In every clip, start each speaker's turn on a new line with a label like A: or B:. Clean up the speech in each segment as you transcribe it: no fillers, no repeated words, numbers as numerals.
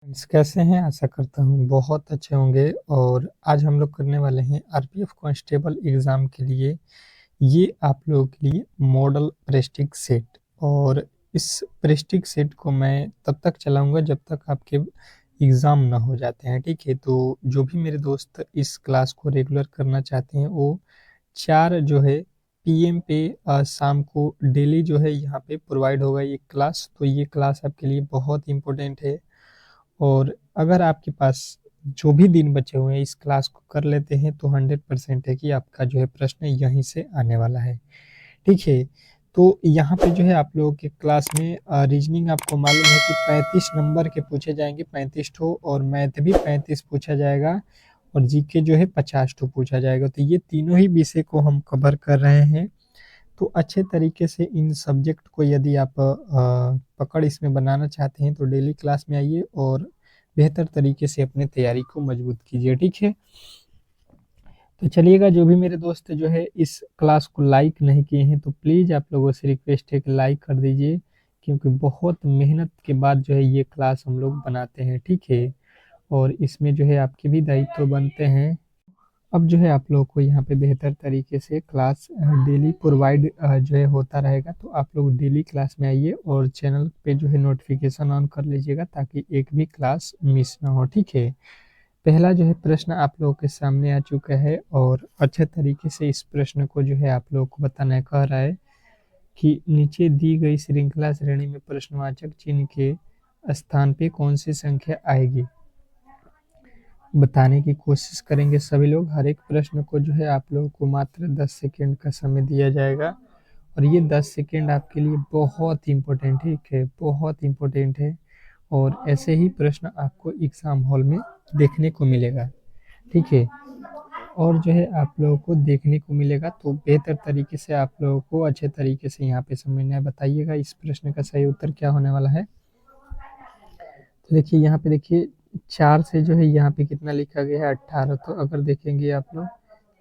A: Friends कैसे हैं? आशा करता हूँ बहुत अच्छे होंगे। और आज हम लोग करने वाले हैं आरपीएफ कांस्टेबल एग्ज़ाम के लिए ये आप लोगों के लिए मॉडल प्रेस्टिज सेट। और इस प्रेस्टिज सेट को मैं तब तक चलाऊँगा जब तक आपके एग्ज़ाम ना हो जाते हैं, ठीक है? तो जो भी मेरे दोस्त इस क्लास को रेगुलर करना चाहते हैं वो 4 जो है पीएम पे शाम को डेली जो है यहाँ पे प्रोवाइड होगा ये क्लास। तो ये क्लास आपके लिए बहुत इम्पोर्टेंट है। और अगर आपके पास जो भी दिन बचे हुए हैं इस क्लास को कर लेते हैं तो 100% है कि आपका जो है प्रश्न यहीं से आने वाला है, ठीक है? तो यहाँ पे जो है आप लोगों के क्लास में रीजनिंग आपको मालूम है कि 35 नंबर के पूछे जाएंगे, 35 ठो, और मैथ भी 35 पूछा जाएगा, और जीके जो है 50 ठो पूछा जाएगा। तो ये तीनों ही विषय को हम कवर कर रहे हैं। तो अच्छे तरीके से इन सब्जेक्ट को यदि आप पकड़ इसमें बनाना चाहते हैं तो डेली क्लास में आइए और बेहतर तरीके से अपने तैयारी को मजबूत कीजिए, ठीक है? तो चलिएगा, जो भी मेरे दोस्त जो है इस क्लास को लाइक नहीं किए हैं तो प्लीज़ आप लोगों से रिक्वेस्ट है कि लाइक कर दीजिए, क्योंकि बहुत मेहनत के बाद जो है ये क्लास हम लोग बनाते हैं, ठीक है? और इसमें जो है आपके भी दायित्व बनते हैं। अब जो है आप लोगों को यहाँ पे बेहतर तरीके से क्लास डेली प्रोवाइड जो है होता रहेगा। तो आप लोग डेली क्लास में आइए और चैनल पे जो है नोटिफिकेशन ऑन कर लीजिएगा ताकि एक भी क्लास मिस ना हो, ठीक है? पहला जो है प्रश्न आप लोगों के सामने आ चुका है और अच्छे तरीके से इस प्रश्न को जो है आप लोगों को बताना है। कह रहा है कि नीचे दी गई श्रृंखला श्रेणी में प्रश्नवाचक चिन्ह के स्थान पे कौन सी संख्या आएगी? बताने की कोशिश करेंगे सभी लोग। हर एक प्रश्न को जो है आप लोगों को मात्र 10 सेकेंड का समय दिया जाएगा, और ये 10 सेकेंड आपके लिए बहुत इम्पोर्टेंट है, ठीक है? बहुत इम्पोर्टेंट है। और ऐसे ही प्रश्न आपको एग्जाम हॉल में देखने को मिलेगा, ठीक है? और जो है आप लोगों को देखने को मिलेगा तो बेहतर तरीके से आप लोगों को अच्छे तरीके से यहाँ पे समझना है। बताइएगा इस प्रश्न का सही उत्तर क्या होने वाला है। तो देखिए यहाँ पे, देखिए 4 से जो है यहाँ पे कितना लिखा गया है 18। तो अगर देखेंगे आप लोग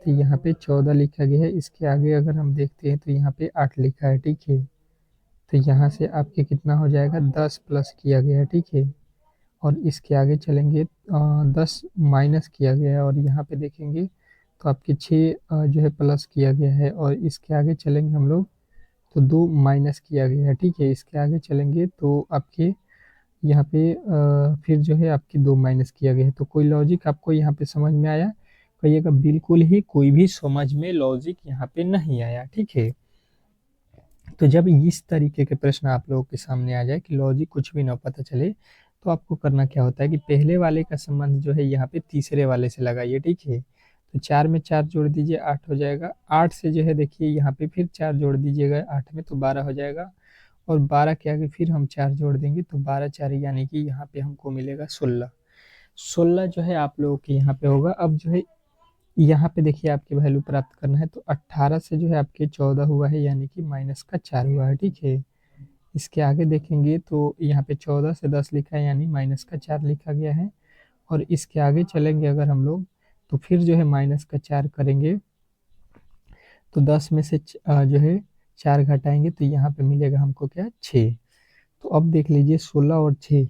A: तो यहाँ पे 14 लिखा गया है। इसके आगे अगर हम देखते हैं तो यहाँ पे 8 लिखा है, ठीक है? तो यहाँ से आपके कितना हो जाएगा, 10 प्लस किया गया है, ठीक है? और इसके आगे चलेंगे 10 माइनस किया गया है, और यहाँ पे देखेंगे तो आपके 6 जो है प्लस किया गया है, और इसके आगे चलेंगे हम लोग तो 2 माइनस किया गया है, ठीक है? इसके आगे चलेंगे तो आपके यहाँ पे फिर जो है आपकी 2 माइनस किया गया है। तो कोई लॉजिक आपको यहाँ पे समझ में आया? कहिएगा बिल्कुल ही कोई भी समझ में लॉजिक यहाँ पे नहीं आया, ठीक है? तो जब इस तरीके के प्रश्न आप लोगों के सामने आ जाए कि लॉजिक कुछ भी ना पता चले, तो आपको करना क्या होता है कि पहले वाले का संबंध जो है यहाँ पे तीसरे वाले से लगाइए, ठीक है? तो 4 में 4 जोड़ दीजिए, 8 हो जाएगा। 8 से जो है देखिए यहाँ पे फिर 4 जोड़ दीजिएगा 8 में, तो 12 हो जाएगा। और 12 के आगे फिर हम 4 जोड़ देंगे तो 12 4 यानी कि यहाँ पे हमको मिलेगा 16। 16 जो है आप लोगों के यहाँ पे होगा। अब जो है यहाँ पे देखिए आपकी वैल्यू प्राप्त करना है, तो 18 से जो है आपके 14 हुआ है यानी कि माइनस का 4 हुआ है, ठीक है? इसके आगे देखेंगे तो यहाँ पे 14 से 10 लिखा है यानी माइनस का 4 लिखा गया है। और इसके आगे चलेंगे अगर हम लोग तो फिर जो है माइनस का 4 करेंगे, तो 10 में से जो है 4 घटाएंगे तो यहाँ पे मिलेगा हमको क्या, 6। तो अब देख लीजिए 16 और 6,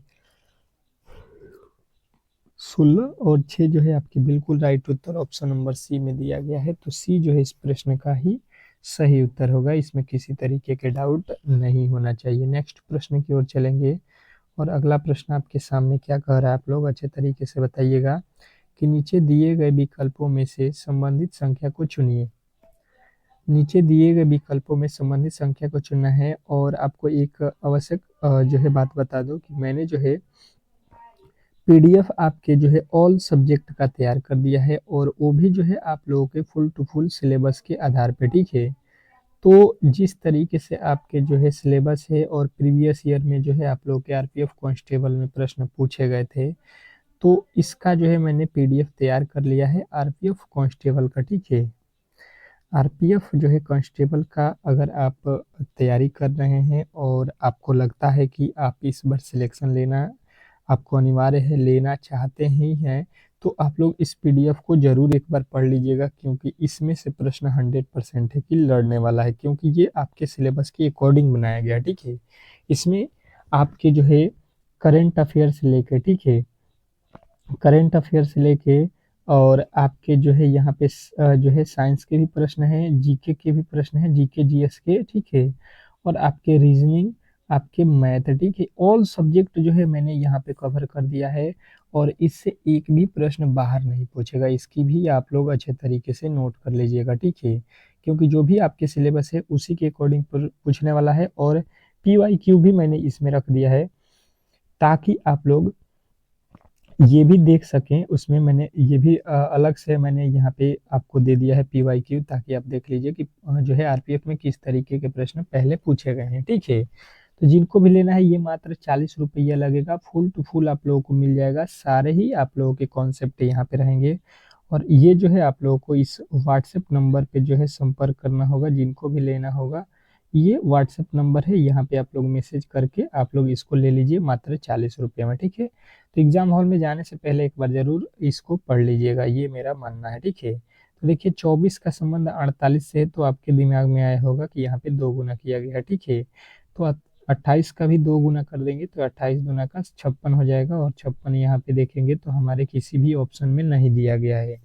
A: 16 और 6 जो है आपकी बिल्कुल राइट उत्तर ऑप्शन नंबर सी में दिया गया है। तो सी जो है इस प्रश्न का ही सही उत्तर होगा, इसमें किसी तरीके के डाउट नहीं होना चाहिए। नेक्स्ट प्रश्न की ओर चलेंगे, और अगला प्रश्न आपके सामने क्या कह रहा है आप लोग अच्छे तरीके से बताइएगा कि नीचे दिए गए विकल्पों में से संबंधित संख्या को चुनिए। नीचे दिए गए विकल्पों में संबंधित संख्या को चुनना है, और आपको एक आवश्यक जो है बात बता दूं कि मैंने जो है पीडीएफ आपके जो है ऑल सब्जेक्ट का तैयार कर दिया है, और वो भी जो है आप लोगों के फुल टू फुल सिलेबस के आधार पे, ठीक है? तो जिस तरीके से आपके जो है सिलेबस है और प्रीवियस ईयर में जो है आप लोगों के आरपीएफ कांस्टेबल में प्रश्न पूछे गए थे, तो इसका जो है मैंने पीडीएफ तैयार कर लिया है आरपीएफ कांस्टेबल का, ठीक है? आरपीएफ जो है कांस्टेबल का अगर आप तैयारी कर रहे हैं और आपको लगता है कि आप इस बार सिलेक्शन लेना आपको अनिवार्य है, लेना चाहते ही हैं, तो आप लोग इस पीडीएफ को ज़रूर एक बार पढ़ लीजिएगा, क्योंकि इसमें से प्रश्न 100% है कि लड़ने वाला है, क्योंकि ये आपके सिलेबस के अकॉर्डिंग बनाया गया है, ठीक है? इसमें आपके जो है करंट अफेयर से लेके, ठीक है, करंट अफेयर से लेके और आपके जो है यहाँ पे जो है साइंस के भी प्रश्न हैं, जीके के भी प्रश्न हैं, जीके जीएस के, ठीक है, और आपके रीजनिंग, आपके मैथ, ठीक है, ऑल सब्जेक्ट जो है मैंने यहाँ पे कवर कर दिया है और इससे एक भी प्रश्न बाहर नहीं पूछेगा। इसकी भी आप लोग अच्छे तरीके से नोट कर लीजिएगा, ठीक है, क्योंकि जो भी आपके सिलेबस है उसी के अकॉर्डिंग पूछने वाला है और पीवाईक्यू भी मैंने इसमें रख दिया है ताकि आप लोग ये भी देख सकें। उसमें मैंने ये भी अलग से मैंने यहाँ पे आपको दे दिया है पीवाईक्यू, ताकि आप देख लीजिए कि जो है आरपीएफ में किस तरीके के प्रश्न पहले पूछे गए हैं, ठीक है। तो जिनको भी लेना है ये मात्र 40 रुपया लगेगा, फुल टू फुल आप लोगों को मिल जाएगा, सारे ही आप लोगों के कॉन्सेप्ट यहाँ पे रहेंगे। और ये जो है आप लोगों को इस व्हाट्सएप नंबर पे जो है संपर्क करना होगा, जिनको भी लेना होगा ये व्हाट्सएप नंबर है, यहाँ पे आप लोग मैसेज करके आप लोग इसको ले लीजिए मात्र 40 रुपये में, ठीक है। तो एग्जाम हॉल में जाने से पहले एक बार जरूर इसको पढ़ लीजिएगा, ये मेरा मानना है, ठीक है। तो देखिए 24 का संबंध 48 से है, तो आपके दिमाग में आया होगा कि यहाँ पे 2 गुना किया गया है, ठीक है। तो 28 का भी 2 गुना कर देंगे तो 28 दूना का 56 हो जाएगा और 56 यहाँ पे देखेंगे तो हमारे किसी भी ऑप्शन में नहीं दिया गया है।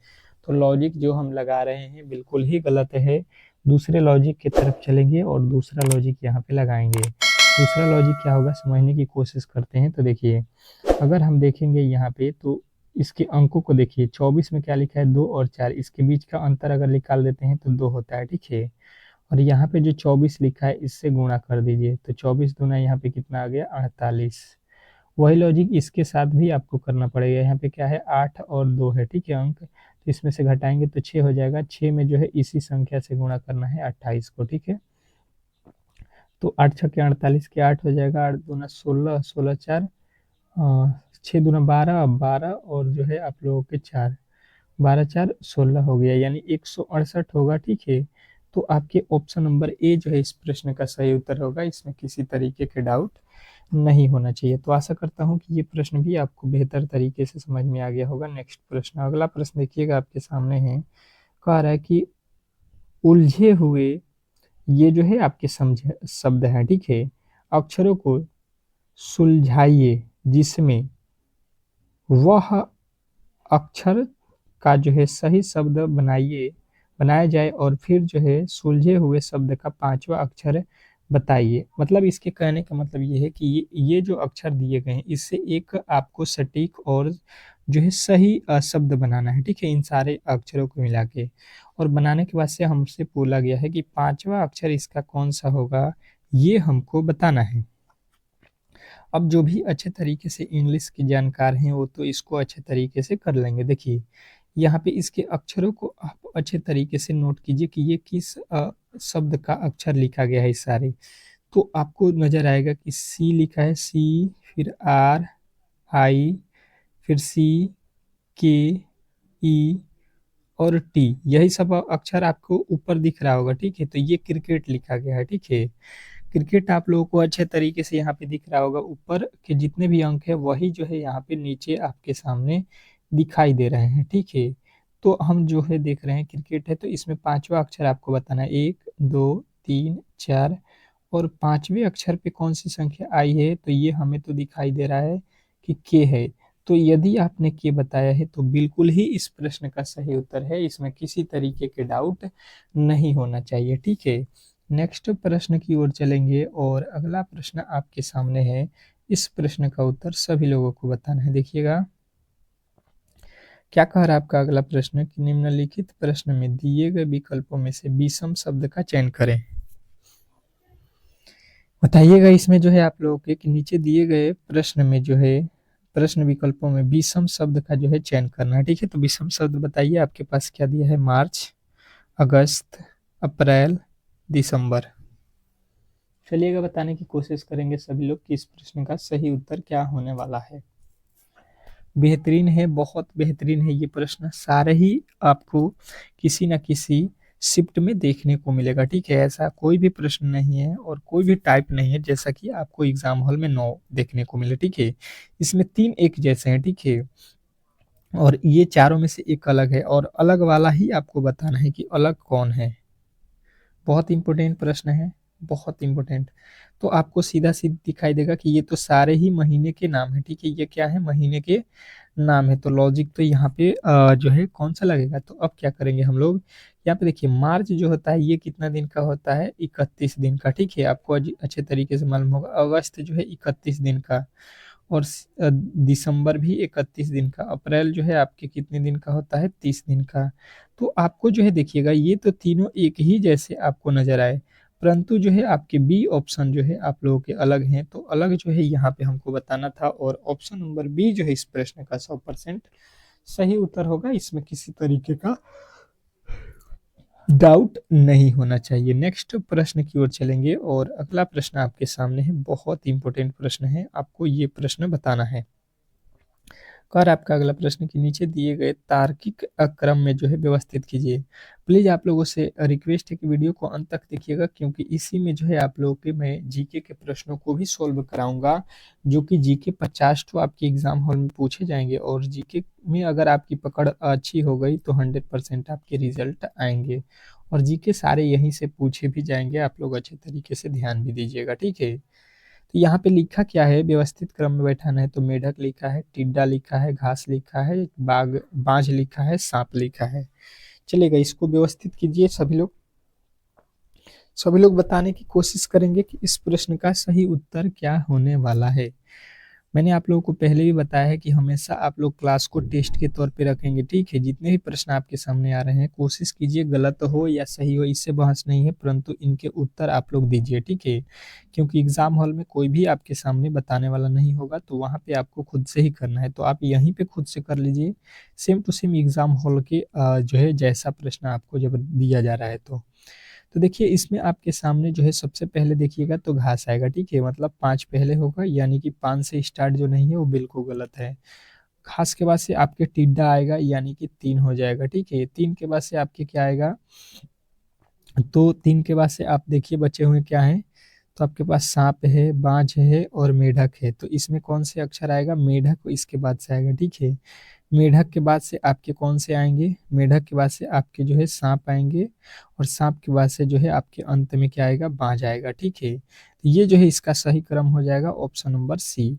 A: तो लॉजिक जो हम लगा रहे हैं बिल्कुल ही गलत है, दूसरे लॉजिक की तरफ चलेंगे और दूसरा लॉजिक यहाँ पे लगाएंगे। दूसरा लॉजिक क्या होगा समझने की कोशिश करते हैं। तो देखिए अगर हम देखेंगे यहाँ पे तो इसके अंकों को देखिए, 24 में क्या लिखा है 2 और 4, इसके बीच का अंतर अगर निकाल देते हैं तो 2 होता है, ठीक है। और यहाँ पे जो 24 लिखा है इससे गुणा कर दीजिए तो 24 दूना यहाँ पे कितना आ गया 48। वही लॉजिक इसके साथ भी आपको करना पड़ेगा। यहाँ पे क्या है 8 और 2 है, ठीक है अंक, तो इसमें से घटाएंगे तो 6 हो जाएगा, 6 में जो है इसी संख्या से गुणा करना है 28 को, ठीक है। तो 8 छक्के 48 के 8 हो जाएगा, 8 दूना 16, 16 4, 6 दूना 12, 12 और जो है आप लोगों के 4, 12 4 16 हो गया, यानी 168 होगा, ठीक है। तो आपके ऑप्शन नंबर ए जो है इस प्रश्न का सही उत्तर होगा, इसमें किसी तरीके के डाउट नहीं होना चाहिए। तो आशा करता हूँ कि ये प्रश्न भी आपको बेहतर तरीके से समझ में आ गया होगा। नेक्स्ट प्रश्न, अगला प्रश्न देखिएगा आपके सामने है, कह रहा है कि उलझे हुए, ये जो है आपके समझे शब्द हैं, ठीक है, अक्षरों को सुलझाइए जिसमें वह अक्षर का जो है सही शब्द बनाया जाए और फिर जो है सुलझे हुए शब्द का 5वां अक्षर बताइए। मतलब इसके कहने का मतलब ये है कि ये जो अक्षर दिए गए हैं इससे एक आपको सटीक और जो है सही शब्द बनाना है, ठीक है, इन सारे अक्षरों को मिला के। और बनाने के बाद से हमसे बोला गया है कि 5वां अक्षर इसका कौन सा होगा, ये हमको बताना है। अब जो भी अच्छे तरीके से इंग्लिश के जानकार हैं वो तो इसको अच्छे तरीके से कर लेंगे। देखिए यहाँ पे इसके अक्षरों को आप अच्छे तरीके से नोट कीजिए कि ये किस शब्द का अक्षर लिखा गया है इस सारे। तो आपको नजर आएगा कि सी लिखा है, सी, फिर आर, आई, फिर सी, के, ई और टी, यही सब अक्षर आपको ऊपर दिख रहा होगा, ठीक है। तो ये क्रिकेट लिखा गया है, ठीक है। क्रिकेट आप लोगों को अच्छे तरीके से यहाँ पे दिख रहा होगा, ऊपर के जितने भी अंक है वही जो है यहाँ पे नीचे आपके सामने दिखाई दे रहे हैं, ठीक है। तो हम जो है देख रहे हैं क्रिकेट है, तो इसमें 5वां अक्षर आपको बताना है, 1 2 3 4, और 5वें अक्षर पे कौन सी संख्या आई है, तो ये हमें तो दिखाई दे रहा है कि के है। तो यदि आपने के बताया है तो बिल्कुल ही इस प्रश्न का सही उत्तर है, इसमें किसी तरीके के डाउट नहीं होना चाहिए, ठीक है। नेक्स्ट प्रश्न की ओर चलेंगे और अगला प्रश्न आपके सामने है। इस प्रश्न का उत्तर सभी लोगों को बताना है। देखिएगा क्या कह रहा है आपका अगला प्रश्न कि निम्नलिखित प्रश्न में दिए गए विकल्पों में से विषम शब्द का चयन करें। बताइएगा इसमें जो है आप लोगों के कि नीचे दिए गए प्रश्न में जो है प्रश्न विकल्पों में विषम शब्द का जो है चयन करना है, ठीक है। तो विषम शब्द बताइए, आपके पास क्या दिया है, मार्च, अगस्त, अप्रैल, दिसंबर। चलिएगा बताने की कोशिश करेंगे सभी लोग कि इस प्रश्न का सही उत्तर क्या होने वाला है। बेहतरीन है, बहुत बेहतरीन है ये प्रश्न, सारे ही आपको किसी न किसी शिफ्ट में देखने को मिलेगा, ठीक है। ऐसा कोई भी प्रश्न नहीं है और कोई भी टाइप नहीं है जैसा कि आपको एग्जाम हॉल में 9 देखने को मिले, ठीक है। इसमें 3 एक जैसे हैं, ठीक है, और ये चारों में से एक अलग है और अलग वाला ही आपको बताना है कि अलग कौन है। बहुत इंपॉर्टेंट प्रश्न है, बहुत इंपॉर्टेंट। तो आपको सीधा सीधा दिखाई देगा कि ये तो सारे ही महीने के नाम है, ठीक है, ये क्या है, महीने के नाम है। तो लॉजिक तो यहाँ पे जो है कौन सा लगेगा। तो अब क्या करेंगे हम लोग, यहाँ पे देखिए मार्च जो होता है ये कितना दिन का होता है, 31 दिन का, ठीक है, आपको अच्छे तरीके से मालूम होगा। अगस्त जो है 31 दिन का, और दिसंबर भी 31 दिन का, अप्रैल जो है आपके कितने दिन का होता है, 30 दिन का। तो आपको जो है देखिएगा ये तो तीनों एक ही जैसे आपको नजर आए, परंतु जो है आपके बी ऑप्शन जो है आप लोगों के अलग हैं। तो अलग जो है यहाँ पे हमको बताना था, और ऑप्शन नंबर बी जो है इस प्रश्न का 100% सही उत्तर होगा। इसमें किसी तरीके का डाउट नहीं होना चाहिए। नेक्स्ट प्रश्न की ओर चलेंगे, और अगला प्रश्न आपके सामने है, बहुत इंपॉर्टेंट प्रश्न है, आपको ये प्रश्न बताना है। और आपका अगला प्रश्न के नीचे दिए गए तार्किक क्रम में जो है व्यवस्थित कीजिए। प्लीज आप लोगों से रिक्वेस्ट है कि वीडियो को अंत तक देखिएगा, क्योंकि इसी में जो है आप लोगों के मैं जीके के प्रश्नों को भी सोल्व कराऊंगा, जो कि जीके 50 तो आपके एग्जाम हॉल में पूछे जाएंगे, और जीके में अगर आपकी पकड़ अच्छी हो गई तो 100% आपके रिजल्ट आएंगे। और जीके सारे यहीं से पूछे भी जाएंगे, आप लोग अच्छे तरीके से ध्यान भी दीजिएगा, ठीक है। तो यहाँ पे लिखा क्या है, व्यवस्थित क्रम में बैठाना है, तो मेढक लिखा है, टिड्डा लिखा है, घास लिखा है, बाज लिखा है, सांप लिखा है। चलेगा, इसको व्यवस्थित कीजिए सभी लोग। सभी लोग बताने की कोशिश करेंगे कि इस प्रश्न का सही उत्तर क्या होने वाला है। मैंने आप लोगों को पहले भी बताया है कि हमेशा आप लोग क्लास को टेस्ट के तौर पे रखेंगे, ठीक है। जितने भी प्रश्न आपके सामने आ रहे हैं कोशिश कीजिए गलत हो या सही हो, इससे बहस नहीं है, परंतु इनके उत्तर आप लोग दीजिए, ठीक है। क्योंकि एग्जाम हॉल में कोई भी आपके सामने बताने वाला नहीं होगा, तो वहाँ पे आपको खुद से ही करना है। तो आप यहीं पे खुद से कर लीजिए, same to same exam hall के जो है जैसा प्रश्न आपको जब दिया जा रहा है। तो देखिए इसमें आपके सामने जो है सबसे पहले देखिएगा तो घास आएगा, ठीक है, मतलब 5 पहले होगा, यानी कि 5 से स्टार्ट जो नहीं है वो बिल्कुल गलत है। घास के बाद से आपके टिड्डा आएगा, यानी कि 3 हो जाएगा, ठीक है। 3 के बाद से आपके क्या आएगा, तो 3 के बाद से आप देखिए बचे हुए क्या है, तो आपके पास सांप है, बाज है और मेढक है। तो इसमें कौन से अक्षर आएगा, मेढक इसके बाद से आएगा, ठीक है। मेढक के बाद से आपके कौन से आएंगे, मेढक के बाद से आपके जो है सांप आएंगे, और सांप के बाद से जो है आपके अंत में क्या आएगा, बाज आएगा, ठीक है। तो ये जो है इसका सही क्रम हो जाएगा ऑप्शन नंबर सी।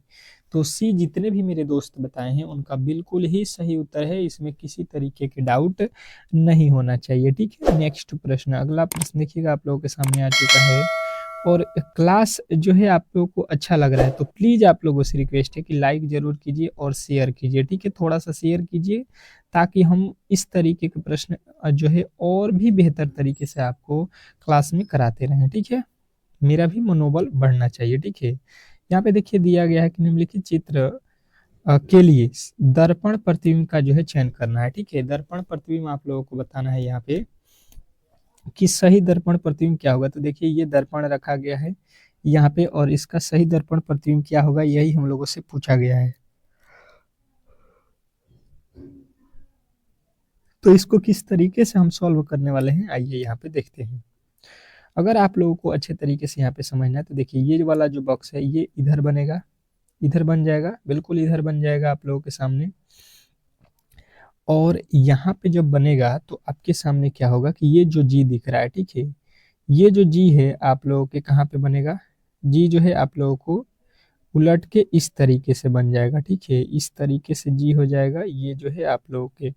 A: तो सी जितने भी मेरे दोस्त बताए हैं उनका बिल्कुल ही सही उत्तर है, इसमें किसी तरीके के डाउट नहीं होना चाहिए, ठीक है। नेक्स्ट प्रश्न, अगला प्रश्न देखिएगा आप लोगों के सामने आ चुका है, और क्लास जो है आप लोगों को अच्छा लग रहा है तो प्लीज आप लोगों से रिक्वेस्ट है कि लाइक जरूर कीजिए और शेयर कीजिए, ठीक है, थोड़ा सा शेयर कीजिए, ताकि हम इस तरीके के प्रश्न जो है और भी बेहतर तरीके से आपको क्लास में कराते रहें, ठीक है। मेरा भी मनोबल बढ़ना चाहिए, ठीक है। यहाँ पे देखिए दिया गया है कि निम्नलिखित चित्र के लिए दर्पण प्रतिबिंब का जो है चयन करना है, ठीक है। दर्पण प्रतिबिंब आप लोगों को बताना है यहाँ पे कि सही दर्पण प्रतिबिंब क्या होगा। तो देखिए ये दर्पण रखा गया है यहाँ पे, और इसका सही दर्पण प्रतिबिंब क्या होगा यही हम लोगों से पूछा गया है। तो इसको किस तरीके से हम सॉल्व करने वाले हैं, आइए यहाँ पे देखते हैं। अगर आप लोगों को अच्छे तरीके से यहाँ पे समझना है तो देखिए ये वाला जो बॉक्स है ये इधर बनेगा, इधर बन जाएगा, बिल्कुल इधर बन जाएगा आप लोगों के सामने। और यहाँ पे जब बनेगा तो आपके सामने क्या होगा कि ये जो जी दिख रहा है, ठीक है, ये जो जी है आप लोगों के कहाँ पे बनेगा, जी जो है आप लोगों को उलट के इस तरीके से बन जाएगा, ठीक है, इस तरीके से जी हो जाएगा, ये जो है आप लोगों के।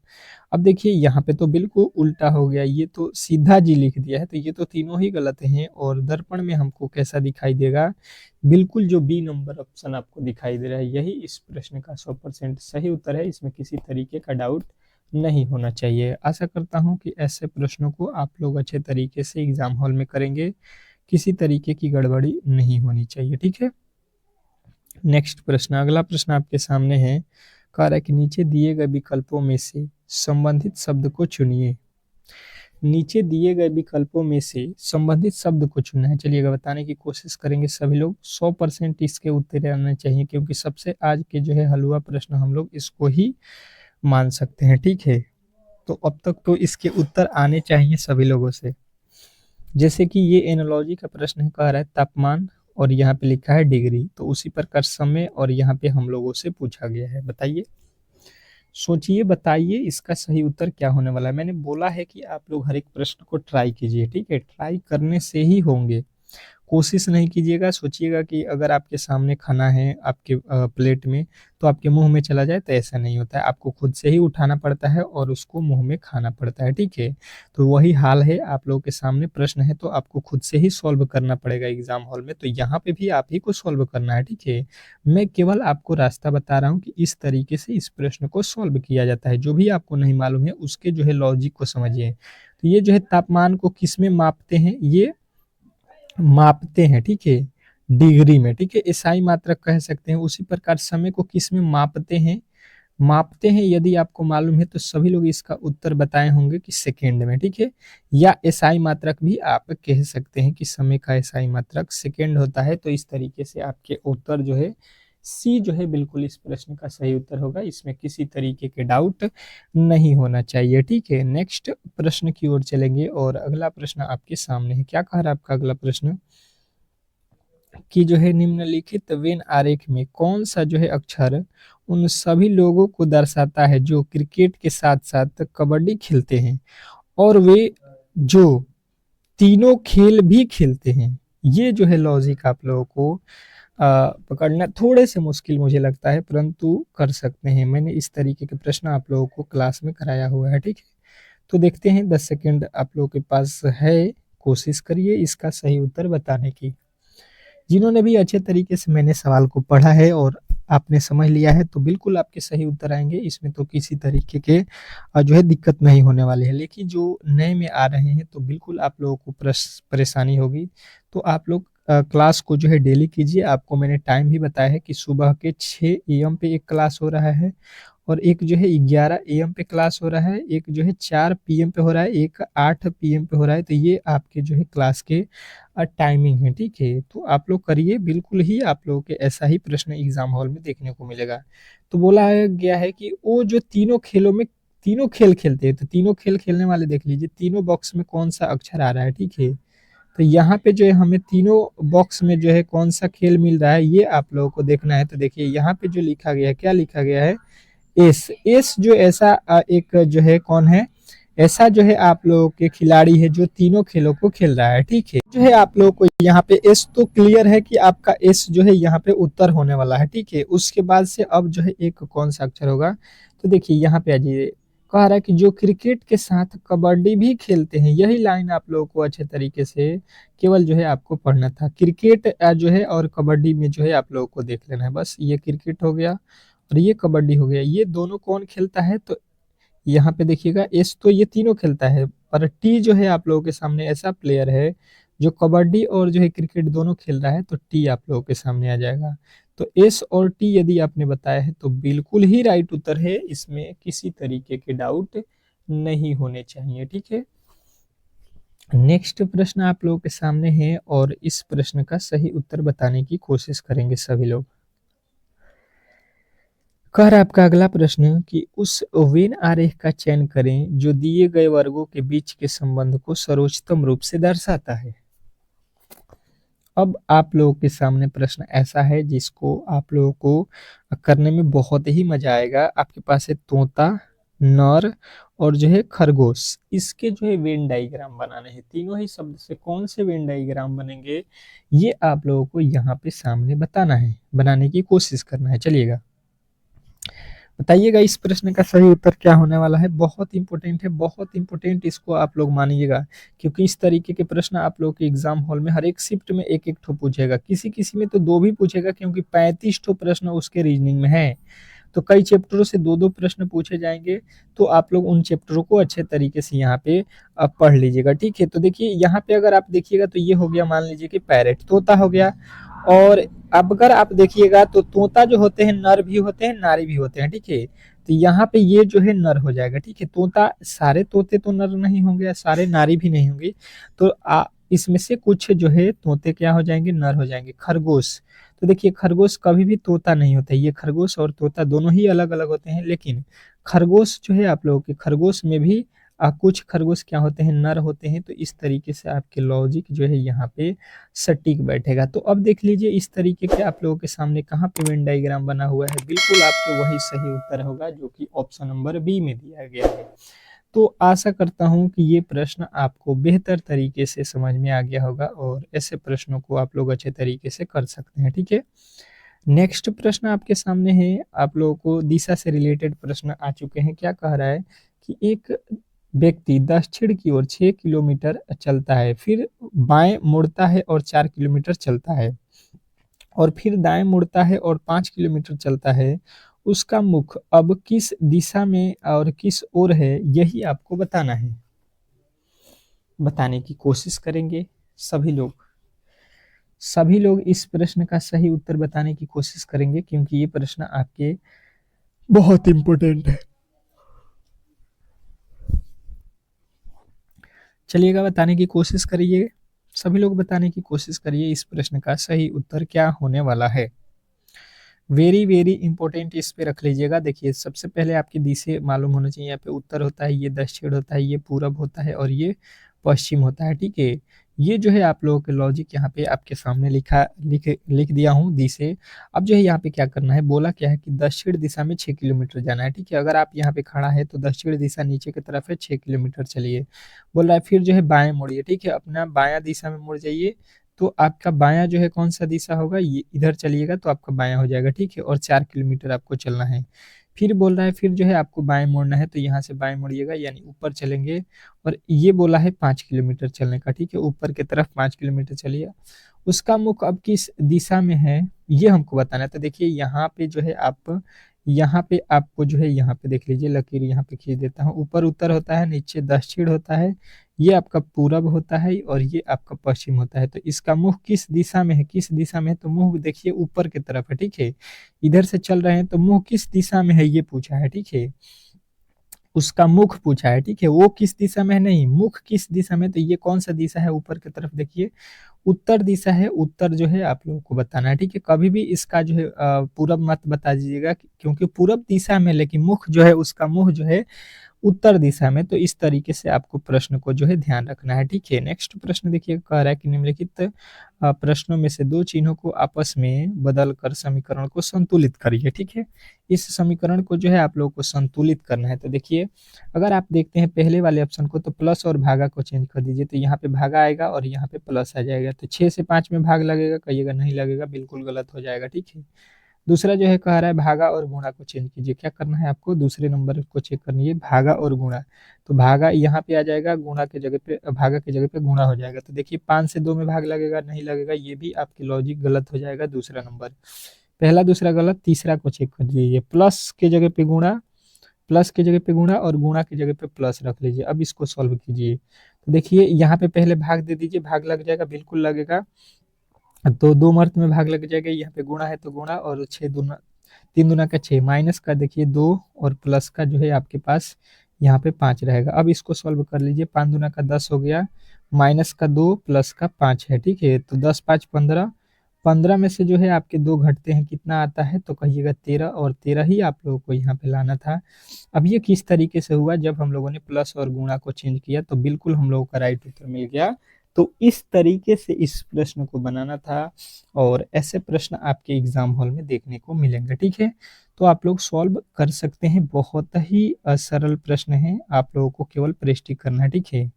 A: अब देखिए यहाँ पे तो बिल्कुल उल्टा हो गया, ये तो सीधा जी लिख दिया है, तो ये तो तीनों ही गलत हैं। और दर्पण में हमको कैसा दिखाई देगा, बिल्कुल जो बी नंबर ऑप्शन आपको दिखाई दे रहा है यही इस प्रश्न का 100% सही उत्तर है, इसमें किसी तरीके का डाउट नहीं होना चाहिए। आशा करता हूँ कि ऐसे प्रश्नों को आप लोग अच्छे तरीके से एग्जाम हॉल में करेंगे, किसी तरीके की गड़बड़ी नहीं होनी चाहिए, ठीक है। नेक्स्ट प्रश्न, अगला प्रश्न आपके सामने है, कह रहा है कि नीचे दिए गए विकल्पों में से संबंधित शब्द को चुनिए। नीचे दिए गए विकल्पों में से संबंधित शब्द को चुनना है। चलिएगा बताने की कोशिश करेंगे सभी लोग, 100% इसके उत्तर आने चाहिए, क्योंकि सबसे आज के जो है हलवा प्रश्न हम लोग इसको ही मान सकते हैं, ठीक है। तो अब तक तो इसके उत्तर आने चाहिए सभी लोगों से। जैसे कि ये एनोलॉजी का प्रश्न है, कह रहा है तापमान, और यहाँ पे लिखा है डिग्री, तो उसी प्रकार समय, और यहाँ पे हम लोगों से पूछा गया है। बताइए, सोचिए, बताइए इसका सही उत्तर क्या होने वाला है। मैंने बोला है कि आप लोग हर एक प्रश्न को ट्राई कीजिए, ठीक है, ट्राई करने से ही होंगे, कोशिश नहीं कीजिएगा, सोचिएगा कि अगर आपके सामने खाना है आपके प्लेट में, तो आपके मुँह में चला जाए, तो ऐसा नहीं होता है। आपको खुद से ही उठाना पड़ता है और उसको मुँह में खाना पड़ता है, ठीक है? तो वही हाल है, आप लोगों के सामने प्रश्न है तो आपको खुद से ही सॉल्व करना पड़ेगा एग्ज़ाम हॉल में, तो यहाँ पे भी आप ही को सॉल्व करना है, ठीक है? मैं केवल आपको रास्ता बता रहा हूँ कि इस तरीके से इस प्रश्न को सॉल्व किया जाता है। जो भी आपको नहीं मालूम है, उसके जो है लॉजिक को समझिए। तो ये जो है तापमान को किसमें मापते हैं? ये मापते हैं, ठीक है? डिग्री में, ठीक है? एसआई मात्रक कह सकते हैं। उसी प्रकार समय को किसमें मापते हैं? मापते हैं, यदि आपको मालूम है तो सभी लोग इसका उत्तर बताए होंगे कि सेकंड में, ठीक है? या एसआई मात्रक भी आप कह सकते हैं कि समय का एसआई मात्रक सेकंड होता है। तो इस तरीके से आपके उत्तर जो है सी जो है बिल्कुल इस प्रश्न का सही उत्तर होगा। इसमें किसी तरीके के डाउट नहीं होना चाहिए, ठीक है? नेक्स्ट प्रश्न की ओर चलेंगे और अगला प्रश्न आपके सामने है। क्या कह रहा है आपका अगला प्रश्न? कि जो है निम्नलिखित वेन आरेख में कौन सा जो है अक्षर उन सभी लोगों को दर्शाता है जो क्रिकेट के साथ साथ कबड्डी खेलते हैं और वे जो तीनों खेल भी खेलते हैं। ये जो है लॉजिक आप लोगों को पकड़ना थोड़े से मुश्किल मुझे लगता है, परंतु कर सकते हैं। मैंने इस तरीके के प्रश्न आप लोगों को क्लास में कराया हुआ है, ठीक है? तो देखते हैं 10 सेकंड आप लोगों के पास है, कोशिश करिए इसका सही उत्तर बताने की। जिन्होंने भी अच्छे तरीके से मैंने सवाल को पढ़ा है और आपने समझ लिया है तो बिल्कुल आपके सही उत्तर आएंगे। इसमें तो किसी तरीके के जो है दिक्कत नहीं होने वाली है। लेकिन जो नए में आ रहे हैं तो बिल्कुल आप लोगों को परेशानी होगी। तो आप लोग क्लास को जो है डेली कीजिए। आपको मैंने टाइम भी बताया है कि सुबह के 6 एम पे एक क्लास हो रहा है और एक जो है 11 एम पे क्लास हो रहा है, एक जो है 4 पीएम पे हो रहा है, एक 8 पीएम पे हो रहा है। तो ये आपके जो है क्लास के टाइमिंग है, ठीक है? तो आप लोग करिए, बिल्कुल ही आप लोगों के ऐसा ही प्रश्न एग्जाम हॉल में देखने को मिलेगा। तो बोला गया है कि वो जो तीनों खेलों में तीनों खेल खेलते हैं, तो तीनों खेल खेलने वाले देख लीजिए तीनों बॉक्स में कौन सा अक्षर आ रहा है, ठीक है? तो यहाँ पे जो है हमें तीनों बॉक्स में जो है कौन सा खेल मिल रहा है ये आप लोगों को देखना है। तो देखिए यहाँ पे जो लिखा गया है, क्या लिखा गया है? एस। एस जो ऐसा एक जो है कौन है, ऐसा जो है आप लोगों के खिलाड़ी है जो तीनों खेलों को खेल रहा है, ठीक है? जो है आप लोगों को यहाँ पे एस तो क्लियर है कि आपका एस जो है यहाँ पे उत्तर होने वाला है, ठीक है? उसके बाद से अब जो है एक कौन सा अक्षर होगा, तो देखिए यहाँ पे आ जाइए। कह रहा है कि जो क्रिकेट के साथ कबड्डी भी खेलते हैं। यही लाइन आप लोगों को अच्छे तरीके से केवल जो है आपको पढ़ना था। क्रिकेट जो है और कबड्डी में जो है आप लोगों को देख लेना है। बस ये क्रिकेट हो गया और ये कबड्डी हो गया। ये दोनों कौन खेलता है? तो यहाँ पे देखिएगा एस तो ये तीनों खेलता है, पर टी जो है आप लोगों के सामने ऐसा प्लेयर है जो कबड्डी और जो है क्रिकेट दोनों खेल रहा है, तो टी आप लोगों के सामने आ जाएगा। तो एस और टी यदि आपने बताया है तो बिल्कुल ही राइट उत्तर है। इसमें किसी तरीके के डाउट नहीं होने चाहिए, ठीक है? नेक्स्ट प्रश्न आप लोगों के सामने है और इस प्रश्न का सही उत्तर बताने की कोशिश करेंगे सभी लोग। कह रहा है आपका अगला प्रश्न कि उस वेन आरेख का चयन करें जो दिए गए वर्गों के बीच के संबंध को सर्वोच्चतम रूप से दर्शाता है। अब आप लोगों के सामने प्रश्न ऐसा है जिसको आप लोगों को करने में बहुत ही मजा आएगा। आपके पास है तोता, नर और जो है खरगोश। इसके जो है वेन डायग्राम बनाने हैं। तीनों ही शब्द से कौन से वेन डायग्राम बनेंगे ये आप लोगों को यहाँ पे सामने बताना है, बनाने की कोशिश करना है। चलिएगा बताइएगा इस प्रश्न का सही उत्तर क्या होने वाला है। बहुत इंपॉर्टेंट है, बहुत इंपॉर्टेंट, इसको आप लोग मानिएगा क्योंकि इस तरीके के प्रश्न आप लोग के एग्जाम हॉल में हर एक शिफ्ट में एक एक ठो पूछेगा। किसी किसी में तो दो भी पूछेगा क्योंकि 35 ठो प्रश्न उसके रीजनिंग में है। तो कई चैप्टरों से दो दो प्रश्न पूछे जाएंगे। तो आप लोग उन चैप्टरों को अच्छे तरीके से यहाँ पे पढ़ लीजिएगा, ठीक है? तो देखिए यहाँ पे अगर आप देखिएगा तो ये हो गया, मान लीजिए कि पैरेट, तोता हो गया। और अब अगर आप देखिएगा तो तोता जो होते हैं नर भी होते हैं, नारी भी होते हैं, ठीक है? तो यहाँ पे ये जो है नर हो जाएगा, ठीक है? तोता, सारे तोते तो नर नहीं होंगे, सारे नारी भी नहीं होंगे। तो इसमें से कुछ जो है तोते क्या हो जाएंगे, नर हो जाएंगे। खरगोश, तो देखिए खरगोश कभी भी तोता नहीं होता। ये खरगोश और तोता दोनों ही अलग अलग होते हैं, लेकिन खरगोश जो है आप लोगों के खरगोश में भी कुछ खरगोश क्या होते हैं, नर होते हैं। तो इस तरीके से आपके लॉजिक जो है यहाँ पे सटीक बैठेगा। तो अब देख लीजिए इस तरीके के आप लोगों के सामने कहाँ पे वेन डायग्राम बना हुआ है। बिल्कुल आपके वही सही उत्तर होगा जो कि ऑप्शन नंबर बी में दिया गया है। तो आशा करता हूँ कि ये प्रश्न आपको बेहतर तरीके से समझ में आ गया होगा और ऐसे प्रश्नों को आप लोग अच्छे तरीके से कर सकते हैं, ठीक है। नेक्स्ट प्रश्न आपके सामने है, आप लोगों को दिशा से रिलेटेड प्रश्न आ चुके हैं। क्या कह रहा है कि एक व्यक्ति दक्षिण की ओर 6 किलोमीटर चलता है, फिर बाएं मुड़ता है और 4 किलोमीटर चलता है, और फिर दाएं मुड़ता है और 5 किलोमीटर चलता है। उसका मुख अब किस दिशा में और किस ओर है, यही आपको बताना है। बताने की कोशिश करेंगे सभी लोग। सभी लोग इस प्रश्न का सही उत्तर बताने की कोशिश करेंगे, क्योंकि ये प्रश्न आपके बहुत इंपॉर्टेंट है। चलिएगा, बताने की कोशिश करिए। सभी लोग बताने की कोशिश करिए इस प्रश्न का सही उत्तर क्या होने वाला है। वेरी वेरी इंपॉर्टेंट, इस पे रख लीजिएगा। देखिए, सबसे पहले आपकी दिशा मालूम होना चाहिए। यहाँ पे उत्तर होता है, ये दक्षिण होता है, ये पूरब होता है और ये पश्चिम होता है, ठीक है। ये जो है आप लोगों के लॉजिक यहाँ पे आपके सामने लिख दिया हूँ दिशे। अब जो है यहाँ पे क्या करना है, बोला क्या है कि दक्षिण दिशा में 6 किलोमीटर जाना है, ठीक है। अगर आप यहाँ पे खड़ा है तो दक्षिण दिशा नीचे की तरफ है, 6 किलोमीटर चलिए। बोल रहा है फिर जो है बाएं मुड़िए, ठीक है, अपना बायां दिशा में मुड़ जाइए। तो आपका बायां जो है कौन सा दिशा होगा, ये इधर चलिएगा तो आपका बायां हो जाएगा, ठीक है। और 4 किलोमीटर आपको चलना है। फिर बोल रहा है फिर जो है आपको बाएं मुड़ना है, तो यहाँ से बाएं मुड़िएगा, यानी ऊपर चलेंगे। और ये बोला है 5 किलोमीटर चलने का, ठीक है, ऊपर की तरफ 5 किलोमीटर चलिए। उसका मुख अब किस दिशा में है, ये हमको बताना है। तो देखिए यहाँ पे जो है आप, यहाँ पे आपको जो है, यहाँ पे देख लीजिए, लकीर यहाँ पे खींच देता हूँ। ऊपर उत्तर होता है, नीचे दक्षिण होता है, ये आपका पूरब होता है और ये आपका पश्चिम होता है। तो इसका मुख किस दिशा में है, किस दिशा में है, तो मुंह देखिए ऊपर की तरफ है, ठीक है। इधर से चल रहे हैं तो मुंह किस दिशा में है ये पूछा है, ठीक है। उसका मुख पूछा है, ठीक है, वो किस दिशा में है नहीं, मुख किस दिशा में। तो ये कौन सा दिशा है, ऊपर की तरफ देखिए, उत्तर दिशा है। उत्तर जो है आप लोगों को बताना है, ठीक है। कभी भी इसका जो है पूरब मत बता दीजिएगा, क्योंकि पूरब दिशा में, लेकिन मुख जो है उसका मुंह जो है उत्तर दिशा में। तो इस तरीके से आपको प्रश्न को जो है ध्यान रखना है, ठीक है। नेक्स्ट प्रश्न देखिए, कह रहा है कि निम्नलिखित प्रश्नों में से दो चिन्हों को आपस में बदल कर समीकरण को संतुलित करिए, ठीक है। इस समीकरण को जो है आप लोगों को संतुलित करना है। तो देखिए, अगर आप देखते हैं पहले वाले ऑप्शन को, तो प्लस और भागा को चेंज कर दीजिए। तो यहाँ पे भागा आएगा और यहाँ पे प्लस आ जाएगा। तो 6 से 5 में भाग लगेगा, कहिएगा नहीं लगेगा, बिल्कुल गलत हो जाएगा, ठीक है। दूसरा जो है कह रहा है भागा और गुणा को चेंज कीजिए। क्या करना है आपको, दूसरे नंबर को चेक करनी है, भागा और गुणा। तो भागा यहाँ पे आ जाएगा, गुणा के जगह पे, भागा के जगह पे गुणा हो जाएगा। तो देखिए 5 से 2 में भाग लगेगा, नहीं लगेगा, ये भी आपकी लॉजिक गलत हो जाएगा। दूसरा नंबर, पहला दूसरा गलत, तीसरा को चेक कर लीजिए। प्लस के जगह पे गुणा, प्लस की जगह पे गुणा और गुणा की जगह पे प्लस रख लीजिए। अब इसको सॉल्व कीजिए। तो देखिए यहाँ पे पहले भाग दे दीजिए, भाग लग जाएगा, बिल्कुल लगेगा। तो 2 मर्त में भाग लग जाएगा, यहाँ पे गुणा है तो गुणा, और 6 दूना, 3 दूना का 6, माइनस का देखिए 2 और प्लस का जो है आपके पास यहाँ पे 5 रहेगा। अब इसको सॉल्व कर लीजिए, 5 दूना का 10 हो गया, माइनस का 2 प्लस का 5 है, ठीक है। तो 10 5 15, 15 में से जो है आपके 2 घटते हैं, कितना आता है, तो कहिएगा 13, और 13 ही आप लोगों को यहाँ पे लाना था। अब ये किस तरीके से हुआ, जब हम लोगों ने प्लस और गुणा को चेंज किया तो बिल्कुल हम लोगों का राइट उत्तर मिल गया। तो इस तरीके से इस प्रश्न को बनाना था, और ऐसे प्रश्न आपके एग्जाम हॉल में देखने को मिलेंगे, ठीक है। तो आप लोग सॉल्व कर सकते हैं, बहुत ही सरल प्रश्न है, आप लोगों को केवल प्रैक्टिस करना है, ठीक है।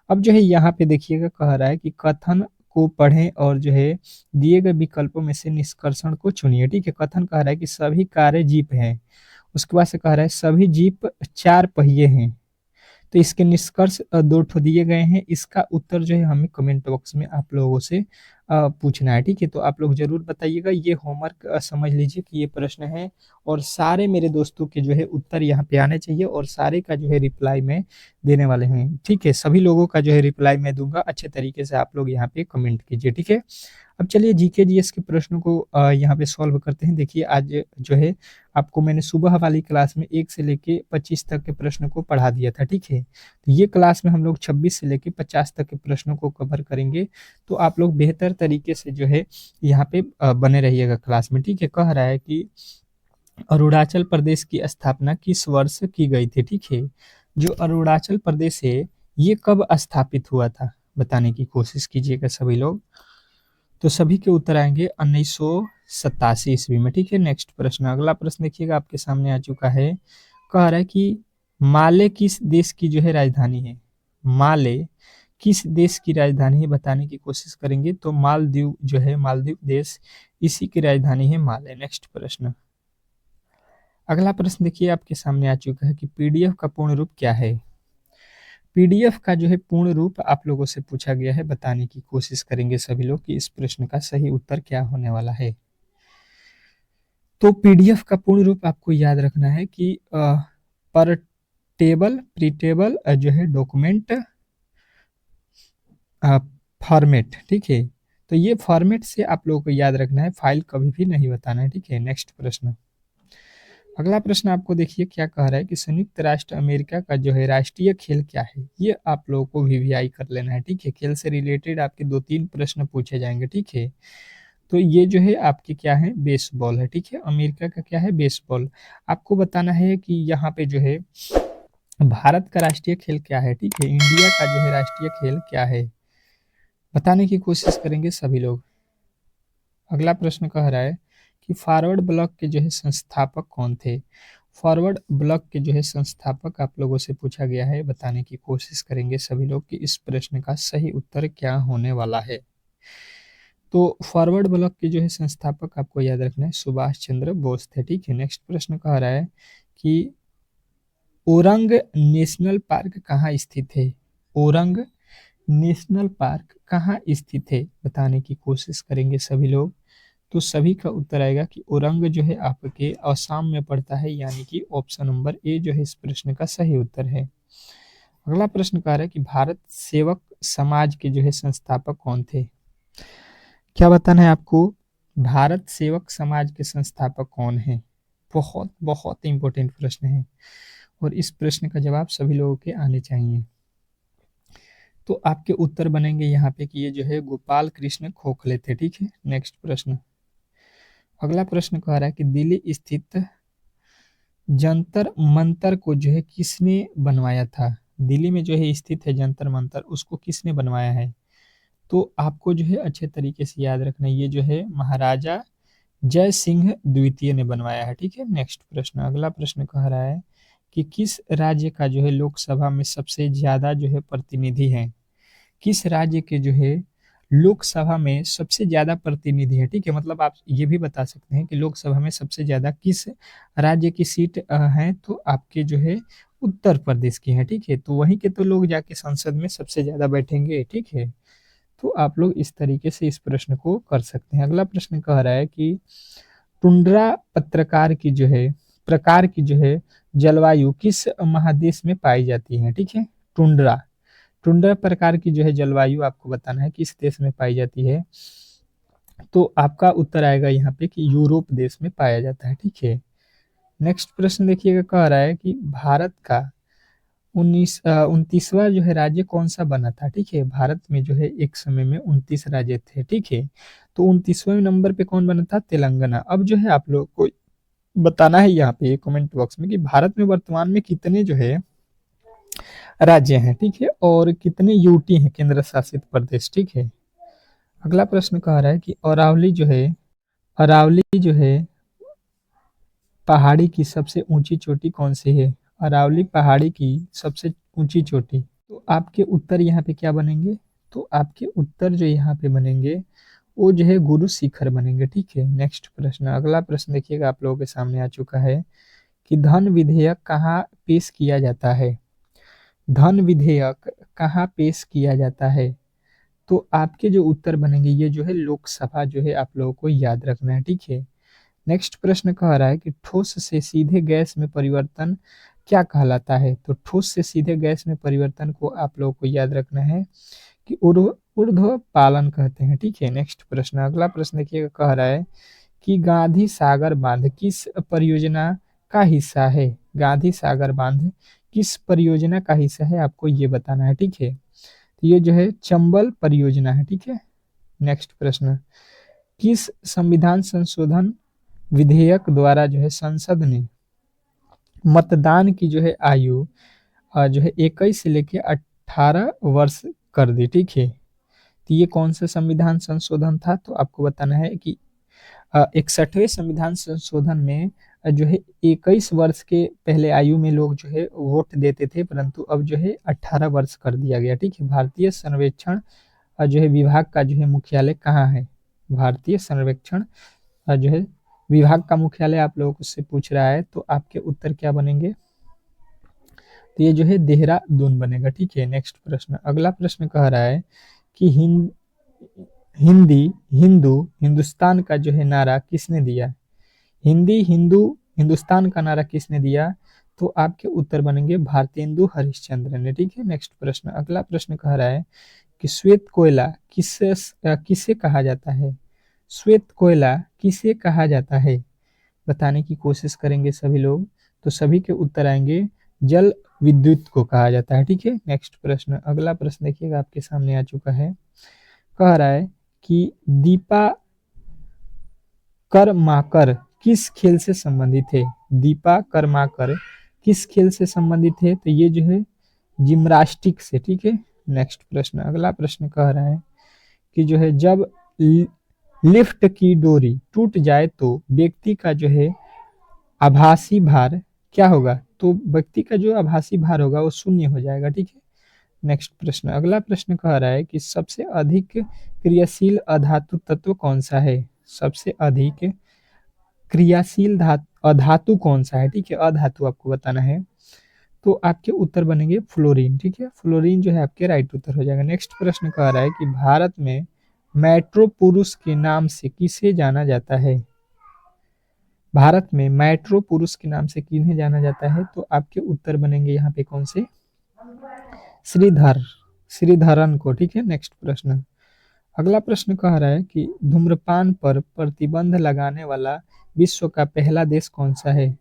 A: अब जो है यहाँ पे देखिएगा, कह रहा है कि कथन को पढ़ें और जो है दिए गए विकल्पों में से निष्कर्षण को चुनिए, ठीक है। कथन कह रहा है कि सभी कारें जीप हैं, उसके बाद से कह रहा है सभी जीप 4 पहिए हैं। तो इसके निष्कर्ष 2 ठो दिए गए हैं। इसका उत्तर जो है हमें कमेंट बॉक्स में आप लोगों से पूछना है, ठीक है। तो आप लोग जरूर बताइएगा, ये होमवर्क समझ लीजिए कि ये प्रश्न है, और सारे मेरे दोस्तों के जो है उत्तर यहाँ पे आने चाहिए, और सारे का जो है रिप्लाई में देने वाले हैं, ठीक है। सभी लोगों का जो है रिप्लाई मैं दूंगा, अच्छे तरीके से आप लोग यहाँ पे कमेंट कीजिए, ठीक है। अब चलिए जीके जीएस के प्रश्नों को यहाँ पे सॉल्व करते हैं। देखिए आज जो है आपको मैंने सुबह वाली क्लास में 1 से लेके 25 तक के प्रश्न को पढ़ा दिया था, ठीक है। तो ये क्लास में हम लोग 26 से लेके 50 तक के प्रश्नों को कवर करेंगे। तो आप लोग बेहतर तरीके से जो है यहाँ पे बने रहिएगा क्लास में, ठीक है। कह रहा है कि अरुणाचल प्रदेश की स्थापना किस वर्ष की गई थी, ठीक है। जो अरुणाचल प्रदेश है ये कब स्थापित हुआ था, बताने की कोशिश कीजिएगा सभी लोग। तो सभी के उत्तर आएंगे 1987 ईस्वी में, ठीक है। नेक्स्ट प्रश्न, अगला प्रश्न देखिएगा आपके सामने आ चुका है। कह रहा है कि माले किस देश की जो है राजधानी है? माले किस देश की राजधानी है बताने की कोशिश करेंगे तो मालदीव जो है, मालदीव देश, इसी की राजधानी है माले। नेक्स्ट प्रश्न। अगला प्रश्न देखिए आपके सामने आ चुका है कि पीडीएफ का पूर्ण रूप क्या है? पीडीएफ का जो है पूर्ण रूप आप लोगों से पूछा गया है, बताने की कोशिश करेंगे सभी लोग कि इस प्रश्न का सही उत्तर क्या होने वाला है। तो पीडीएफ का पूर्ण रूप आपको याद रखना है कि पर टेबल प्रीटेबल जो है डॉक्यूमेंट फॉर्मेट, ठीक है। तो ये फॉर्मेट से आप लोगों को याद रखना है, फाइल कभी भी नहीं बताना है, ठीक है। नेक्स्ट प्रश्न। अगला प्रश्न आपको देखिए क्या कह रहा है कि संयुक्त राष्ट्र अमेरिका का जो है राष्ट्रीय खेल क्या है? ये आप लोगों को वीवीआई कर लेना है, ठीक है। खेल से रिलेटेड आपके 2-3 प्रश्न पूछे जाएंगे, ठीक है। तो ये जो है आपके क्या है, बेसबॉल है, ठीक है। अमेरिका का क्या है, बेसबॉल। आपको बताना है कि यहाँ पे जो है भारत का राष्ट्रीय खेल क्या है, ठीक है। इंडिया का जो है राष्ट्रीय खेल क्या है, बताने की कोशिश करेंगे सभी लोग। अगला प्रश्न कह रहा है कि फॉरवर्ड ब्लॉक के जो है संस्थापक कौन थे? फॉरवर्ड ब्लॉक के जो है संस्थापक आप लोगों से पूछा गया है, बताने की कोशिश करेंगे सभी लोग कि इस प्रश्न का सही उत्तर क्या होने वाला है। तो फॉरवर्ड ब्लॉक के जो है संस्थापक आपको याद रखना है, सुभाष चंद्र बोस थे, ठीक है। नेक्स्ट प्रश्न कह रहा है कि ओरंग नेशनल पार्क कहाँ स्थित है? ओरंग नेशनल पार्क कहाँ स्थित है, बताने की कोशिश करेंगे सभी लोग। तो सभी का उत्तर आएगा कि ओरंग जो है आपके असम में पड़ता है, यानी कि ऑप्शन नंबर ए जो है इस प्रश्न का सही उत्तर है। अगला प्रश्न कह रहा है कि भारत सेवक समाज के जो है संस्थापक कौन थे? क्या बताना है आपको? भारत सेवक समाज के संस्थापक कौन है? बहुत बहुत इंपॉर्टेंट प्रश्न है और इस प्रश्न का जवाब सभी लोगों के आने चाहिए। तो आपके उत्तर बनेंगे यहाँ पे कि ये जो है गोपाल कृष्ण खोखले थे, ठीक है। नेक्स्ट प्रश्न। अगला प्रश्न कह रहा है कि दिल्ली स्थित जंतर मंतर को जो है किसने बनवाया था? दिल्ली में जो है स्थित है जंतर मंतर, उसको किसने बनवाया है? तो आपको जो है अच्छे तरीके से याद रखना है, ये जो है महाराजा जय सिंह द्वितीय ने बनवाया है, ठीक है। नेक्स्ट प्रश्न। अगला प्रश्न कह रहा है कि किस राज्य का जो है लोकसभा में सबसे ज्यादा जो है प्रतिनिधि है? किस राज्य के जो है लोकसभा में सबसे ज्यादा प्रतिनिधि है, ठीक है। मतलब आप ये भी बता सकते हैं कि लोकसभा में सबसे ज्यादा किस राज्य की सीट है, तो आपके जो है उत्तर प्रदेश की है, ठीक है। तो वहीं के तो लोग जाके संसद में सबसे ज्यादा बैठेंगे, ठीक है। तो आप लोग इस तरीके से इस प्रश्न को कर सकते हैं। अगला प्रश्न कह रहा है कि टुंड्रा पत्रकार की जो है प्रकार की जो है जलवायु किस महादेश में पाई जाती है, ठीक है। टुंड्रा टुंड्रा प्रकार की जो है जलवायु आपको बताना है किस देश में पाई जाती है। तो आपका उत्तर आएगा यहाँ पे कि यूरोप देश में पाया जाता है, ठीक है। नेक्स्ट प्रश्न देखिएगा, कह रहा है कि भारत का 29वां जो है राज्य कौन सा बना था, ठीक है। भारत में जो है एक समय में 29 राज्य थे, ठीक है। तो 29वें नंबर पे कौन बना था? तेलंगाना। अब जो है आप लोग को बताना है यहाँ पे कमेंट बॉक्स में कि भारत में वर्तमान में कितने जो है राज्य हैं, ठीक है, और कितने यूटी हैं, केंद्र शासित प्रदेश, ठीक है। अगला प्रश्न कह रहा है कि अरावली जो है पहाड़ी की सबसे ऊंची चोटी कौन सी है? अरावली पहाड़ी की सबसे ऊंची चोटी। तो आपके उत्तर यहाँ पे क्या बनेंगे? तो आपके उत्तर जो यहाँ पे बनेंगे वो जो है गुरु शिखर बनेंगे, ठीक है। नेक्स्ट प्रश्न। अगला प्रश्न देखिएगा आप लोगों के सामने आ चुका है कि धन विधेयक कहाँ पेश किया जाता है? धन विधेयक कहाँ पेश किया जाता है? तो आपके जो उत्तर बनेंगे ये जो है लोकसभा जो है आप लोगों को याद रखना है, ठीक है। नेक्स्ट प्रश्न कह रहा है कि ठोस से सीधे गैस में परिवर्तन क्या कहलाता है? तो ठोस से सीधे गैस में परिवर्तन को आप लोगों को याद रखना है कि ऊर्ध्व पालन कहते हैं, ठीक है। नेक्स्ट प्रश्न। अगला प्रश्न देखिएगा, कह रहा है कि गांधी सागर बांध किस परियोजना का हिस्सा है? गांधी सागर बांध किस परियोजना का हिस्सा है, आपको ये बताना है, ठीक है। तो ये जो है चंबल परियोजना है, ठीक है। नेक्स्ट प्रश्न। किस संविधान संशोधन विधेयक द्वारा जो है संसद ने मतदान की जो है आयु जो है 21 से लेके 18 वर्ष कर दी, ठीक है। तो ये कौन सा संविधान संशोधन था? तो आपको बताना है कि 61वें संविधान संशोधन में जो है 21 वर्ष के पहले आयु में लोग जो है वोट देते थे, परंतु अब जो है 18 वर्ष कर दिया गया। ठीक है। भारतीय सर्वेक्षण जो है विभाग का जो है मुख्यालय कहाँ है? भारतीय सर्वेक्षण जो है विभाग का मुख्यालय आप लोगों से पूछ रहा है, तो आपके उत्तर क्या बनेंगे? तो ये जो है देहरादून बनेगा। ठीक है। नेक्स्ट प्रश्न, अगला प्रश्न कह रहा है कि हिंदी हिंदू हिंदुस्तान का जो है नारा किसने दिया? हिंदी हिंदू हिंदुस्तान का नारा किसने दिया? तो आपके उत्तर बनेंगे भारतेंदु हरिश्चंद्र ने। ठीक है। नेक्स्ट प्रश्न, अगला प्रश्न कह रहा है कि श्वेत कोयला किसे कहा जाता है? श्वेत कोयला किसे कहा जाता है? बताने की कोशिश करेंगे सभी लोग, तो सभी के उत्तर आएंगे जल विद्युत को कहा जाता है। ठीक है। नेक्स्ट प्रश्न, अगला प्रश्न देखिएगा आपके सामने आ चुका है। कह रहा है कि दीपा कर्माकर किस खेल से संबंधित है? दीपा कर्माकर किस खेल से संबंधित है? तो ये जो है जिम्नास्टिक से। ठीक है। नेक्स्ट प्रश्न, अगला प्रश्न कह रहा है कि जो है जब लिफ्ट की डोरी टूट जाए तो व्यक्ति का जो है आभासी भार क्या होगा? तो व्यक्ति का जो आभासी भार होगा वो शून्य हो जाएगा। ठीक है। नेक्स्ट प्रश्न, अगला प्रश्न कह रहा है कि सबसे अधिक क्रियाशील अधातु तत्व कौन सा है? सबसे अधिक क्रियाशील अधातु कौन सा है? ठीक है। अधातु आपको बताना है, तो आपके उत्तर बनेंगे फ्लोरीन। ठीक है। फ्लोरीन जो है आपके राइट उत्तर हो जाएगा। नेक्स्ट प्रश्न कह रहा है कि भारत में मेट्रो पुरुष के नाम से किसे जाना जाता है? भारत में मेट्रो पुरुष के नाम से किन्हें जाना जाता है? तो आपके उत्तर बनेंगे यहाँ पे कौन से? श्रीधरन को। ठीक है। नेक्स्ट प्रश्न, अगला प्रश्न कह रहा है कि धूम्रपान पर प्रतिबंध लगाने वाला विश्व का पहला देश कौन सा है?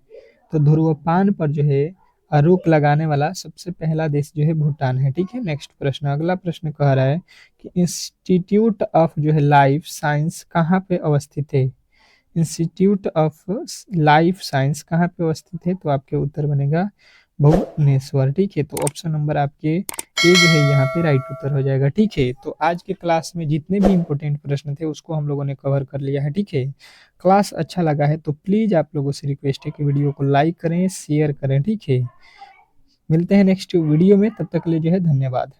A: तो धूम्रपान पर जो है रोक लगाने वाला सबसे पहला देश जो है भूटान है। ठीक है। नेक्स्ट प्रश्न, अगला प्रश्न कह रहा है कि इंस्टीट्यूट ऑफ जो है लाइफ साइंस कहाँ पे अवस्थित है? इंस्टीट्यूट ऑफ लाइफ साइंस कहाँ पे अवस्थित है? तो आपके उत्तर बनेगा भुवनेश्वर। ठीक है। तो ऑप्शन नंबर आपके ए जो है यहाँ पे राइट उत्तर हो जाएगा। ठीक है। तो आज के क्लास में जितने भी इंपॉर्टेंट प्रश्न थे उसको हम लोगों ने कवर कर लिया है। ठीक है। क्लास अच्छा लगा है तो प्लीज आप लोगों से रिक्वेस्ट है कि वीडियो को लाइक करें, शेयर करें। ठीक है। मिलते हैं नेक्स्ट वीडियो में, तब तक के लिए जो है धन्यवाद।